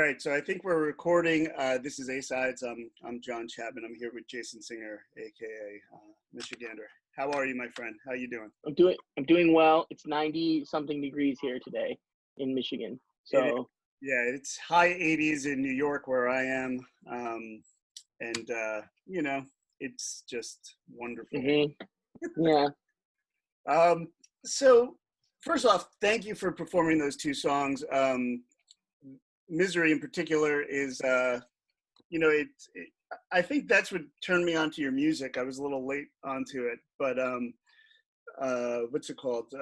right, so I think we're recording. This is A-Sides. I'm John Chattman. I'm here with Jason Singer, aka Michigander. How are you, my friend? How you doing? I'm doing well. It's 90 something degrees here today in Michigan. So yeah, it's high 80s in New York where I am, and it's just wonderful. Yeah. So first off, thank you for performing those two songs. Misery in particular is, I think that's what turned me onto your music. I was a little late onto it, but what's it called?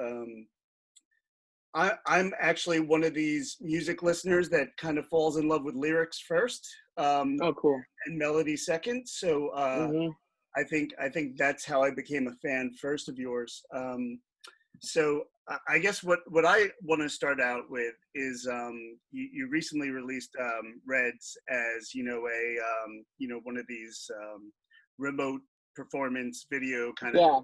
I'm actually one of these music listeners that kind of falls in love with lyrics first. Oh, cool. And melody second. So I think that's how I became a fan first of yours. So I guess what I want to start out with is you recently released Reds as one of these remote performance video kind of. Yeah.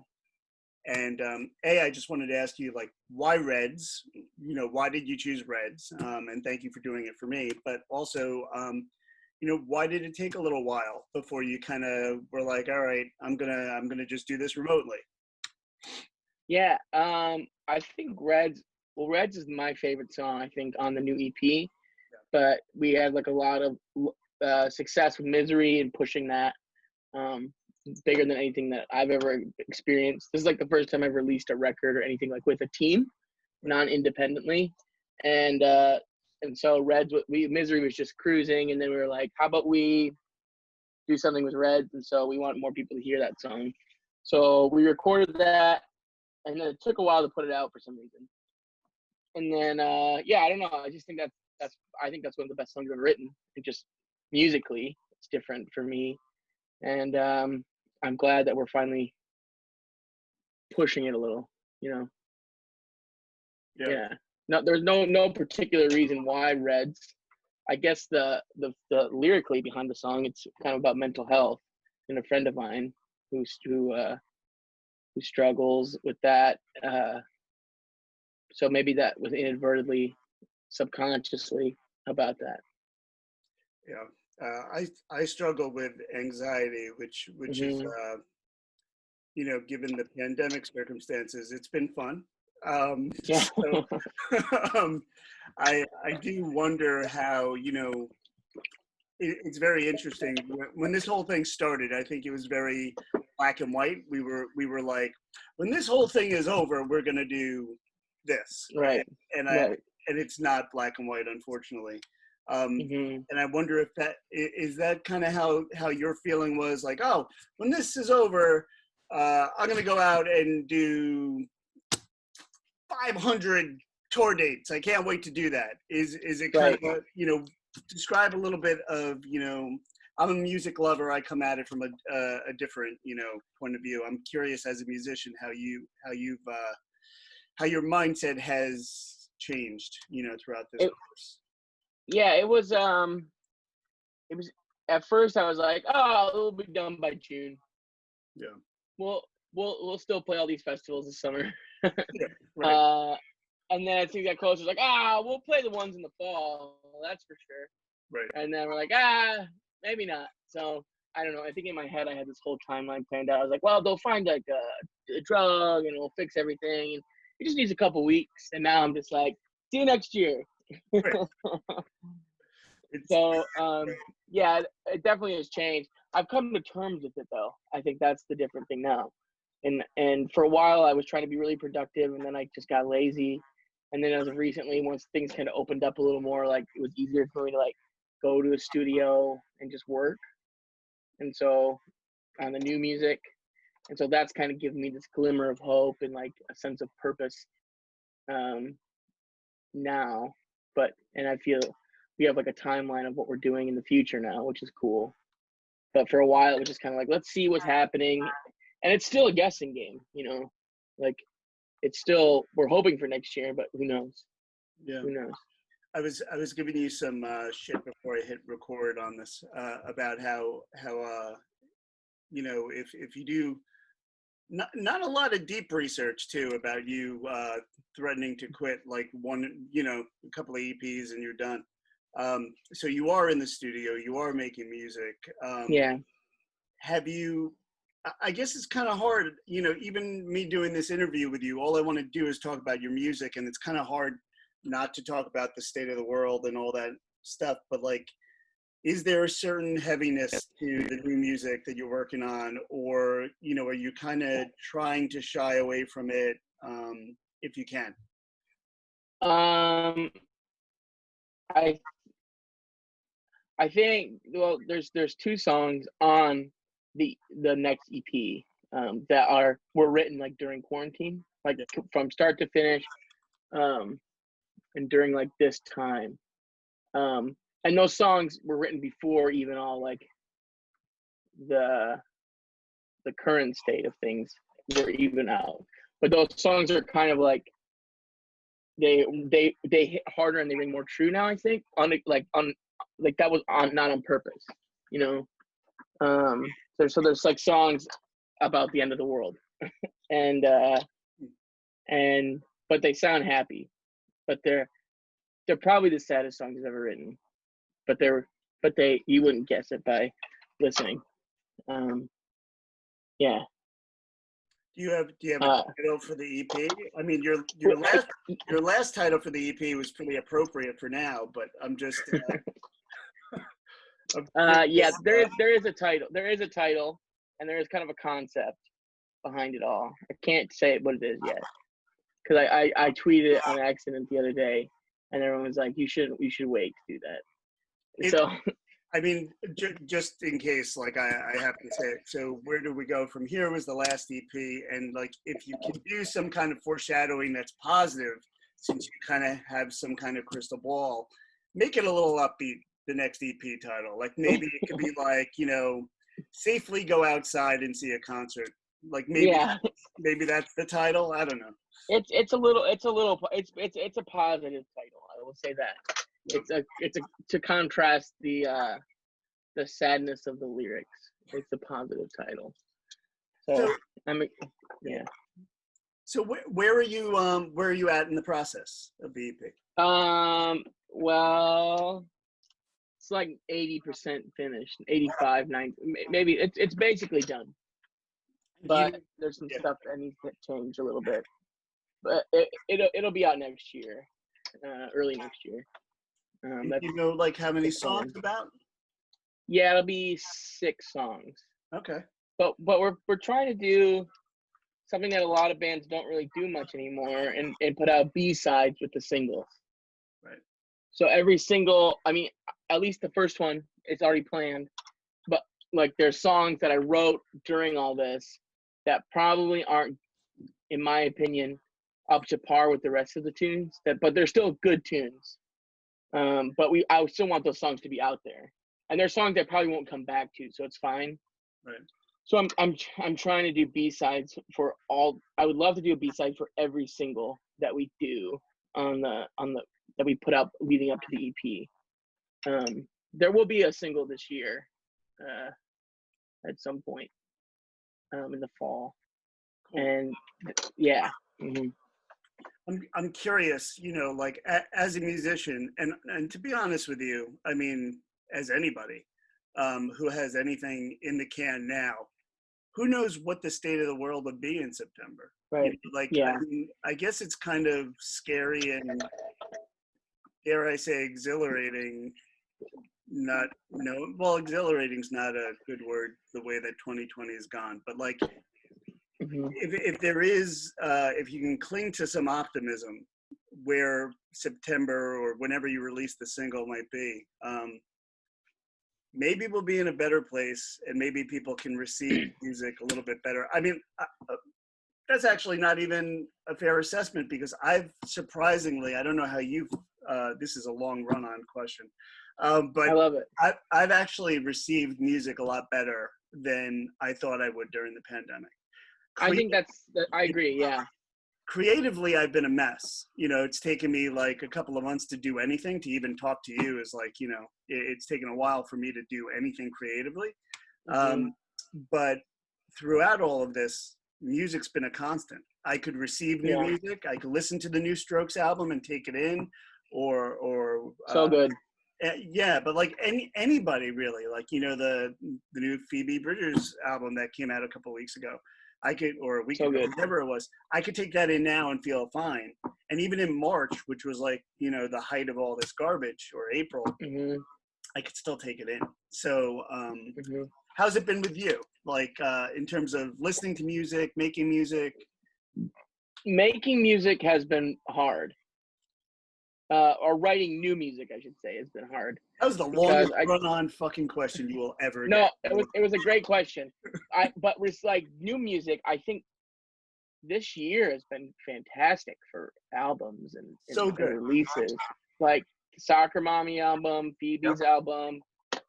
And I just wanted to ask you, like, why Reds? Why did you choose Reds? And thank you for doing it for me. But also, why did it take a little while before you kind of were like, all right, I'm gonna just do this remotely? Yeah. I think Reds is my favorite song, I think, on the new EP. Yeah. But we had like a lot of success with Misery and pushing that bigger than anything that I've ever experienced. This is like the first time I've released a record or anything like with a team, non-independently. And so Reds, Misery was just cruising, and then we were like, how about we do something with Reds? And so we want more people to hear that song. So we recorded that, and then it took a while to put it out for some reason. And then, I don't know. I just think I think that's one of the best songs I've ever written. And just musically, it's different for me. And I'm glad that we're finally pushing it a little, Yeah. No, there's no particular reason why Reds. I guess the lyrically behind the song, it's kind of about mental health, and a friend of mine who struggles with that. So maybe that was inadvertently, subconsciously about that. Yeah, I struggle with anxiety, which is given the pandemic circumstances, it's been fun. Yeah. So, I do wonder how it's very interesting. When this whole thing started, I think it was very black and white. We were like, when this whole thing is over, we're gonna do this, right? And it's not black and white, unfortunately. And I wonder if that is that kind of how your feeling was, like, oh, when this is over, I'm gonna go out and do 500 tour dates. I can't wait to do that. Is it kind of describe a little bit of I'm a music lover. I come at it from a different point of view. I'm curious as a musician how your mindset has changed throughout this course. Yeah, it was at first I was like, oh, it'll be done by June. Yeah. We'll still play all these festivals this summer. Yeah, right. And then as things got closer, it's like, we'll play the ones in the fall, that's for sure. Right. And then we're like, maybe not. So I don't know. I think in my head I had this whole timeline planned out. I was like, well, they'll find like a drug and it'll fix everything. And it just needs a couple weeks. And now I'm just like, see you next year. Right. So yeah, it definitely has changed. I've come to terms with it though. I think that's the different thing now. And for a while I was trying to be really productive, and then I just got lazy. And then as of recently, once things kind of opened up a little more, like it was easier for me to like go to a studio and just work. And so on the new music, and so that's kind of given me this glimmer of hope and like a sense of purpose now. And I feel we have like a timeline of what we're doing in the future now, which is cool. But for a while, it was just kind of like, let's see what's happening. And it's still a guessing game, like it's still, we're hoping for next year, but who knows? Yeah. Who knows? I was giving you some shit before I hit record on this about how if you do not a lot of deep research too about you threatening to quit like a couple of EPs and you're done. So you are in the studio, you are making music. Yeah. Have you, I guess it's kind of hard, even me doing this interview with you, all I want to do is talk about your music, and it's kind of hard not to talk about the state of the world and all that stuff. But like, is there a certain heaviness to the new music that you're working on, or, are you kind of trying to shy away from it, if you can? I think, well, there's two songs on the next EP that were written like during quarantine, like from start to finish, and during like this time. And those songs were written before even all like the current state of things were even out. But those songs are kind of like they hit harder and they ring more true now, I think. On that was not on purpose, So there's like songs about the end of the world, and but they sound happy, but they're probably the saddest songs I've ever written. But you wouldn't guess it by listening. Yeah. Do you have a title for the EP? I mean, your last title for the EP was pretty appropriate for now, but I'm just. Yeah, there is a title. There is a title, and there is kind of a concept behind it all. I can't say what it is yet, because I tweeted it on accident the other day, and everyone was like, "You should wait to do that." So, I mean, just in case, like I have to say it. So, Where Do We Go From Here was the last EP, and like if you can do some kind of foreshadowing that's positive, since you kind of have some kind of crystal ball, make it a little upbeat. The next EP title, like maybe it could be like, safely go outside and see a concert. Like maybe that's the title. I don't know. It's a positive title. I will say that. It's to contrast the sadness of the lyrics. It's a positive title. So yeah. So where are you at in the process of the EP? Well, it's like 80% finished, 85, 90, maybe it's basically done. But there's some stuff that needs to change a little bit. But it'll be out next year, early next year. You know, like how many songs about? Yeah, it'll be 6 songs. Okay. But we're trying to do something that a lot of bands don't really do much anymore, and put out B-sides with the singles. Right. So every single, I mean, at least the first one is already planned, but like there's songs that I wrote during all this that probably aren't, in my opinion, up to par with the rest of the tunes. But they're still good tunes. But I still want those songs to be out there, and there's songs that probably won't come back to, so it's fine. Right. So I'm trying to do B-sides for all. I would love to do a B-side for every single that we do on the that we put out leading up to the EP. There will be a single this year, at some point, in the fall, and yeah. Mm-hmm. I'm curious, like as a musician, and to be honest with you, I mean, as anybody who has anything in the can now, who knows what the state of the world would be in September? Right. I mean, I guess it's kind of scary and, dare I say, exhilarating. Exhilarating's not a good word the way that 2020 has gone, but like, mm-hmm. if there is, if you can cling to some optimism where September or whenever you release the single might be, maybe we'll be in a better place, and maybe people can receive music a little bit better. I mean, that's actually not even a fair assessment, because I've surprisingly, I don't know how you've, this is a long run-on question, but I love it. I've actually received music a lot better than I thought I would during the pandemic. I think I agree, yeah. Creatively, I've been a mess. It's taken me like a couple of months to do anything. To even talk to you is like, it's taken a while for me to do anything creatively. Mm-hmm. But throughout all of this, music's been a constant. I could receive new music. I could listen to the new Strokes album and take it in, or so good. Yeah, but like anybody really, like, you know, the new Phoebe Bridgers album that came out a couple weeks ago, I could, or a week So ago, good. whatever it was, I could take that in now and feel fine. And even in March, which was like, you know, the height of all this garbage, or April, I could still take it in. So how's it been with you? Like in terms of listening to music, making music? Making music has been hard. Or writing new music, I should say, has been hard. That was the longest run-on fucking question you will ever No, get. it was a great question. But with like new music, I think this year has been fantastic for albums and releases. Like the Soccer Mommy album, Phoebe's album,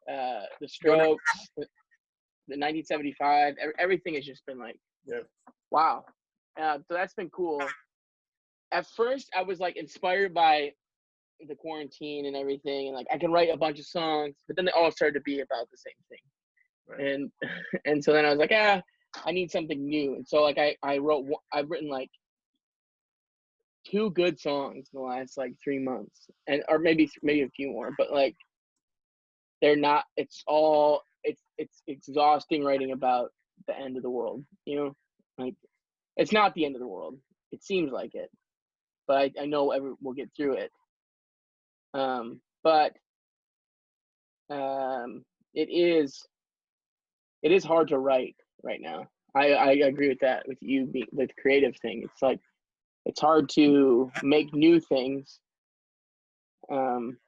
The Strokes, the 1975. Everything has just been like, wow. So that's been cool. At first, I was like inspired by the quarantine and everything, and like I can write a bunch of songs, but then they all started to be about the same thing. And so then I was like, I need something new. And so like I've written like 2 good songs in the last like 3 months, and or maybe a few more, but like they're not. It's exhausting writing about the end of the world. You know, like it's not the end of the world. It seems like it, but I know we'll get through it. But it is hard to write right now. I agree with that, with you being the creative thing. It's like it's hard to make new things. I'm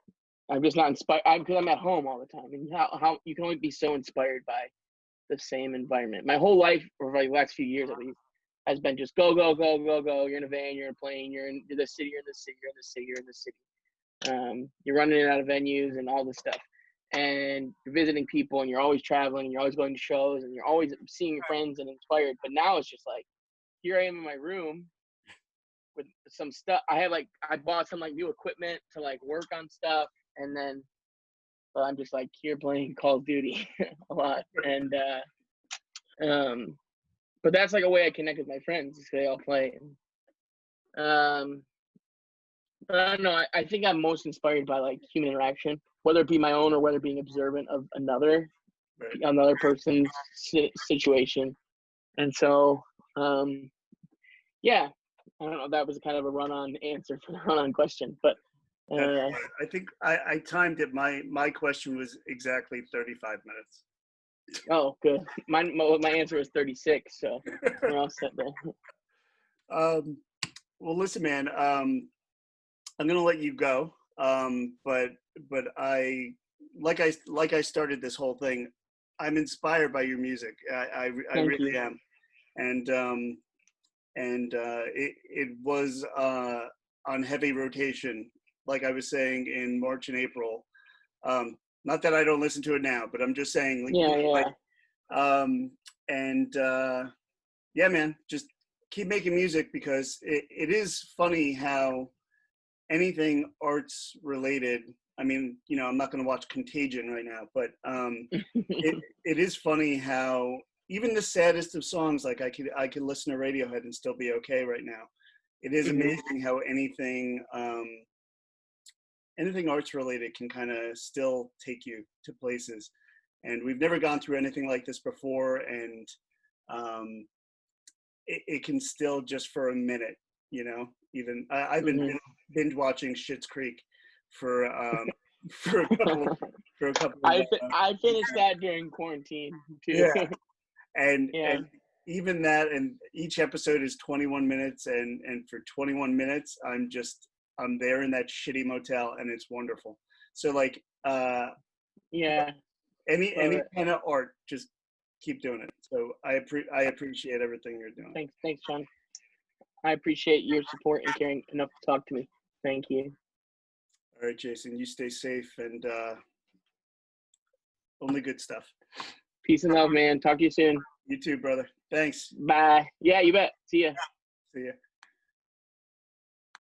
just not inspired because I'm at home all the time, and how you can only be so inspired by the same environment. My whole life, or like the last few years at least, has been just go. You're in a van, you're in a plane, you're in the city, you're in the city, you're in the city, you're in the city. You're running in and out of venues and all this stuff, and you're visiting people, and you're always traveling, and you're always going to shows, and you're always seeing your friends and inspired. But now it's just like, here I am in my room with some stuff. I bought some like new equipment to like work on stuff, and then I'm just like here playing Call of Duty a lot, and but that's like a way I connect with my friends, because they all play. But I don't know. I think I'm most inspired by like human interaction, whether it be my own or whether being observant of another person's situation. And so, yeah, I don't know. That was kind of a run-on answer for the run-on question, but I think I timed it. My question was exactly 35 minutes. Oh, good. My answer was 36, so we're all set there. Well, listen, man. I'm gonna let you go, but I started this whole thing. I'm inspired by your music. I really am, and it was on heavy rotation, like I was saying in March and April. Not that I don't listen to it now, but I'm just saying, man, just keep making music, because it is funny how anything arts related, I mean, you know, I'm not going to watch Contagion right now, but it is funny how even the saddest of songs, like I could listen to Radiohead and still be okay right now. It is amazing how anything arts related can kind of still take you to places. And we've never gone through anything like this before, and it can still, just for a minute, you know, even I've been binge watching Schitt's Creek for a couple. I finished that during quarantine too. Yeah, and even that, and each episode is 21 minutes, and for 21 minutes, I'm there in that shitty motel, and it's wonderful. So like, any kind of art, just keep doing it. So I appreciate everything you're doing. Thanks, John. I appreciate your support and caring enough to talk to me. Thank you. All right, Jason, you stay safe, and only good stuff. Peace and love, man. Talk to you soon. You too, brother. Thanks. Bye. Yeah, you bet. See ya. See ya.